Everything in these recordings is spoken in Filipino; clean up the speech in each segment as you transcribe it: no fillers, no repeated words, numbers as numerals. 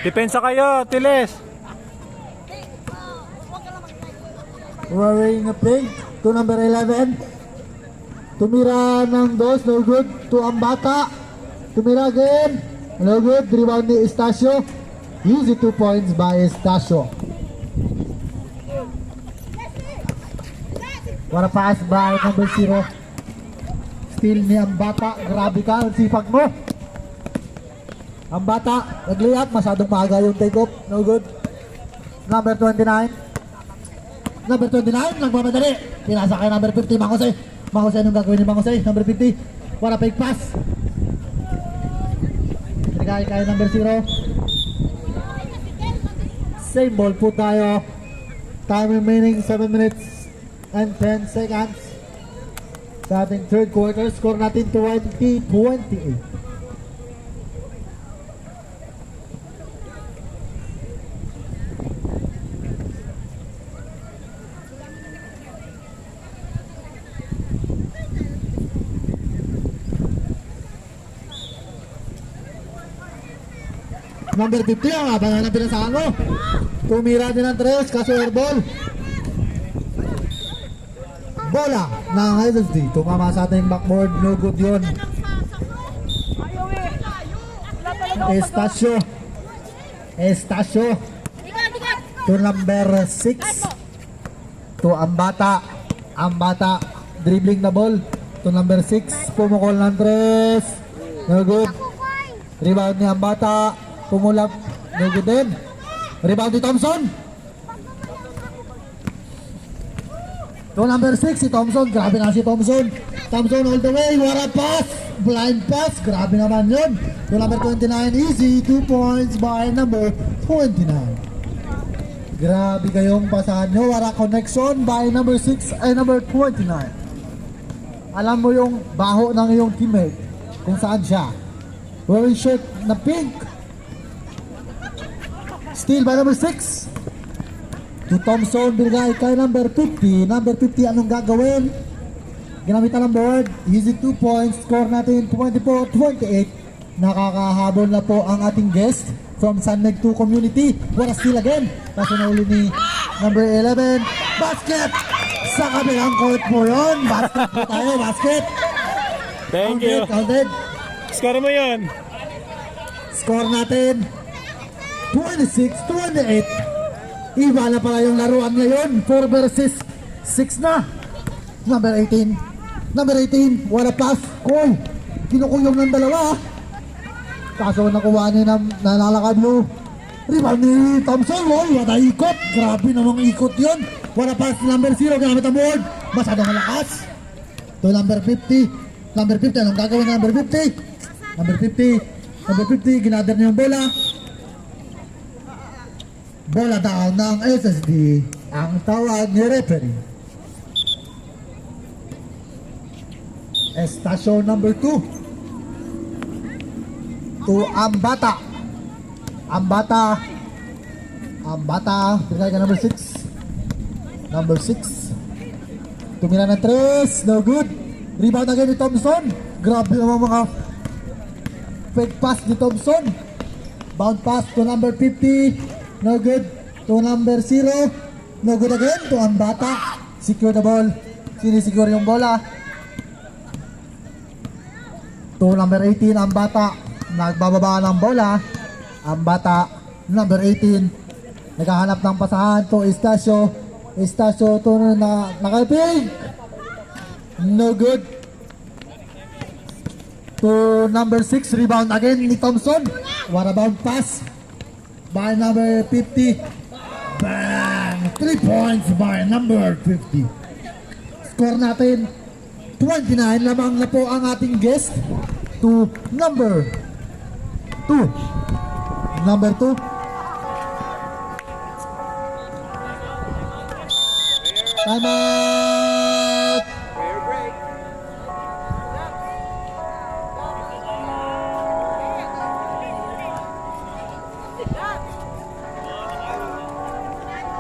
Depensa kayo, Tiles. Wearing a pink to number 11. Tumira ng dos, no good to Ambata. Tumira again, no good. Rebound ni Estacio. Easy 2 points by Estacio. What a pass by number 0. Steal ni Ambata. Grabe ka, ang sipag mo. Ambata, nag-layup. Masyadong maaga yung take-off. No good. Number 29. Number 29, nagmamadali. Pinasa kay number 50, Mangosay. Mangosay, anong gagawin ni Mangosay? Number 50. What a fake pass. Nagkaya kay number 0. Same ball po tayo. Time remaining 7 minutes and 10 seconds. Sa ating third quarter, score natin 20-28. Number 50 ang abangan ng pinasahan mo. Tumira din ang tres, kaso airball. Bola ng SSD. Tumama sa ating backboard. No good yun. Estacio. Estacio. To number 6. To Ambata. Ambata. Dribbling na ball. To number 6. Pumukol ng tres. No good. Rebound ni Ambata. Pumulap, no good din. Rebound ni Thompson. To number 6 si Thompson. Grabe na si Thompson. Thompson all the way. What a pass. Blind pass. Grabe naman yun. To number 29. Easy. 2 points by number 29. Grabe kayong pasahan nyo. What a connection by number 6 and number 29. Alam mo yung baho ng iyong teammate kung saan siya. Wearing shirt na pink. Steal by number 6. To Thompson, binigay kay number 50. Number 50, anong gagawin? Ginamitan ng board. Easy 2 points. Score natin 24-28. Nakakahabol na po ang ating guest from San Meg 2 Community. What a steal again. Kaso na uli ni number 11. Basket! Sa kabilang court po yun. Basket po tayo. Basket. Thank you. Counted. Score mo yun. Score natin 26-28. Iba na pala yung laruan ngayon. 4 versus 6 na. Number 18. Number 18. What a pass. Cool. Kinukuyong ng dalawa. Kaso nakuha ni nalalakad mo. Rebound ni Thompson. Oh, what a ikot. Grabe namang ikot yun. What a pass. Number 0. Gamit ang board. Masyadong malakas. To number 50. Number 50. Anong gagawin ng number 50? Number 50. Number 50. Ginather niya yung bola. Bola down ng SSD. Ang tawag ni referee. Estacio number 2. To Ambata. Ambata. Ambata. Pinagay ka number 6. Number 6. Tumira ng 3. No good. Rebound again ni Thompson. Grabe naman mga fake pass ni Thompson. Bound pass to number 50. No good. To number 0. No good again. To Ambata. Secure the ball. Sinisecure yung bola. To number 18. Ambata. Nagbababa ng bola. Ambata. Number 18. Naghahanap ng pasahan. To Estacio. Estacio. To nakalpig. No good. To number 6. Rebound again ni Thompson. What a bound pass by number 50. Bang! 3 points by number 50. Score natin 29. Lamang na po ang ating guest to number 2. Number 2. Time out!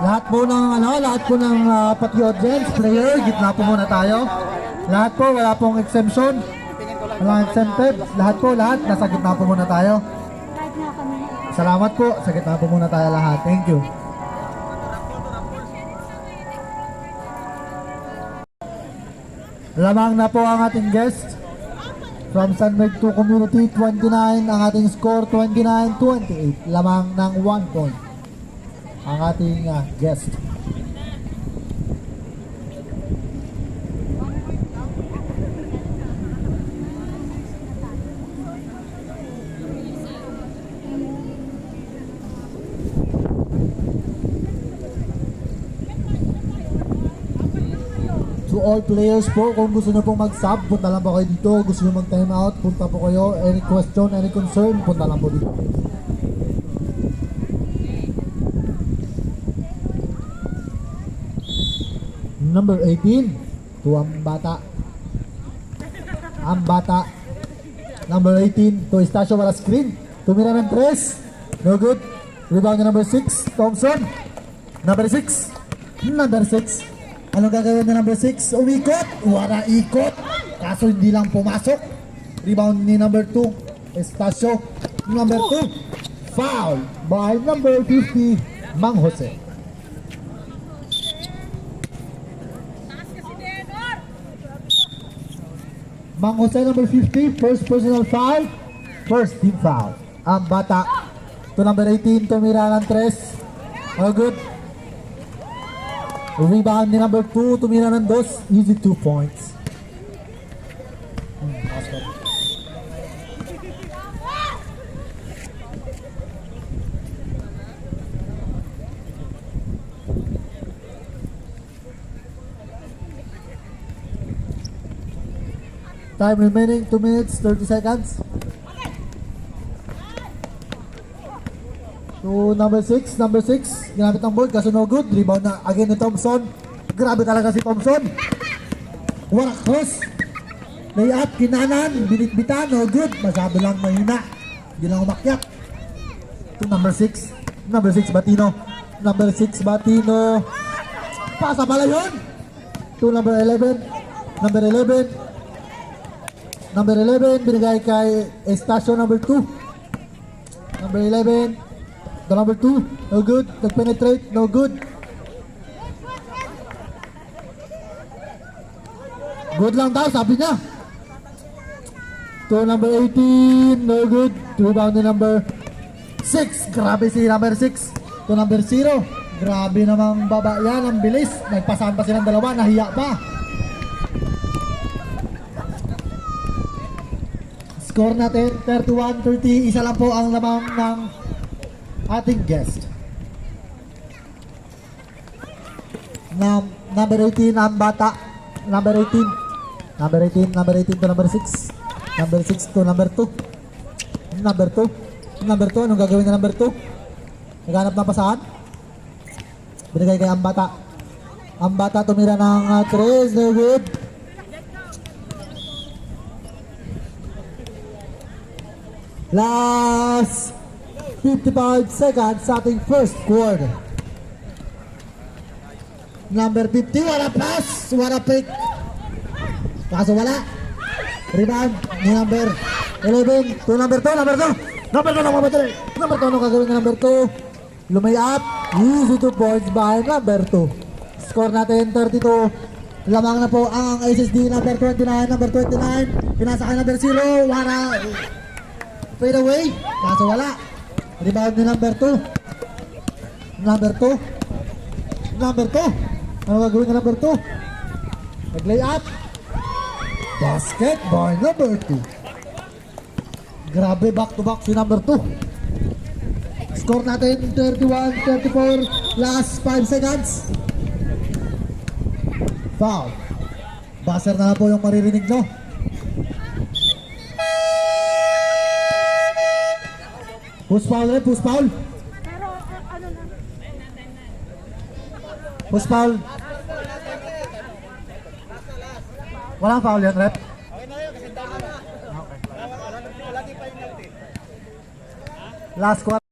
Lahat po ng pati audience, player, gitna po muna tayo. Lahat po, wala pong exemption. Walang exempted. Lahat po, nasa gitna po muna tayo. Salamat po. Sa gitna po muna tayo lahat. Thank you. Lamang na po ang ating guest. From Sunbird 2 Community, 29. Ang ating score, 29-28. Lamang ng 1 point. Ang ating guest. To all players po, kung gusto nyo pong mag-sub, punta lang po kayo dito. Gusto nyo mag-time out, punta po kayo. Any question, any concern, punta lang po dito. Number 18, to Ambata. Ambata. Number 18, to Estacio wala screen. Tumira ng 3. No good. Rebound na number 6, Thompson. Number 6. Number 6. Anong gagawin na number 6? Umikot. Wala ikot. Kaso hindi lang pumasok. Rebound ni number 2. Estacio. Number 2. Foul by number 50, Mang Jose. Mang Jose number 50. First personal foul. First team foul. Ang bata. To number 18. Tumira ng 3. All good. Rebound ni number 2, tumira ng 2, easy 2 points. Time remaining 2 minutes 30 seconds. To number 6, ginamit ang board, kaso no good. Rebound na again ni Thompson. Grabe talaga si Thompson. Warak cross. Layup, kinanan, binitbitan, no good. Masyado lang mahina. Hindi lang umakyat. To number 6, Batino. Number 6, Batino. Pasa pala yun. To number 11, binigay kay Estacio number 2. Number 11. The number 2, no good. Nag-penetrate, no good. Good lang daw, sabi niya. To number 18, no good. Rebound ni number 6. Grabe si number 6. To number 0. Grabe namang baba yan, ang bilis. Nagpasahan pa silang dalawa, nahiya pa. Score natin, 31-30. Isa lang po ang lamang ng ating guest. Number 18 ang bata. Number 18 to number 6. Number 6 to number 2. Number 2, anong gagawin na number 2? Naghanap ng pasahan. Binigay kay Ambata. Ambata tumira ng 3, no good. Last 55 seconds sa ating first quarter. Number 50, wala pass, wala pick. Kaso wala. Rebound ni number 11 to number 2, number 2, anong gagawin ng number 2? Lumay up, easy 2 points by number 2. Score natin 32. Lamang na po ang SSD number 29. Pinasa kay number 0, wala. Fade away, kaso wala. Rebound ni number 2. Ano gagawin ng number 2? Nag-lay up. Basket by number 2. Grabe, back to back si number 2. Score natin 31-34. Last 5 seconds. Foul. Buzzer na po yung maririnig nyo. Push foul. Pero ano na? Push foul. Walang foul yan, rep. Last quarter.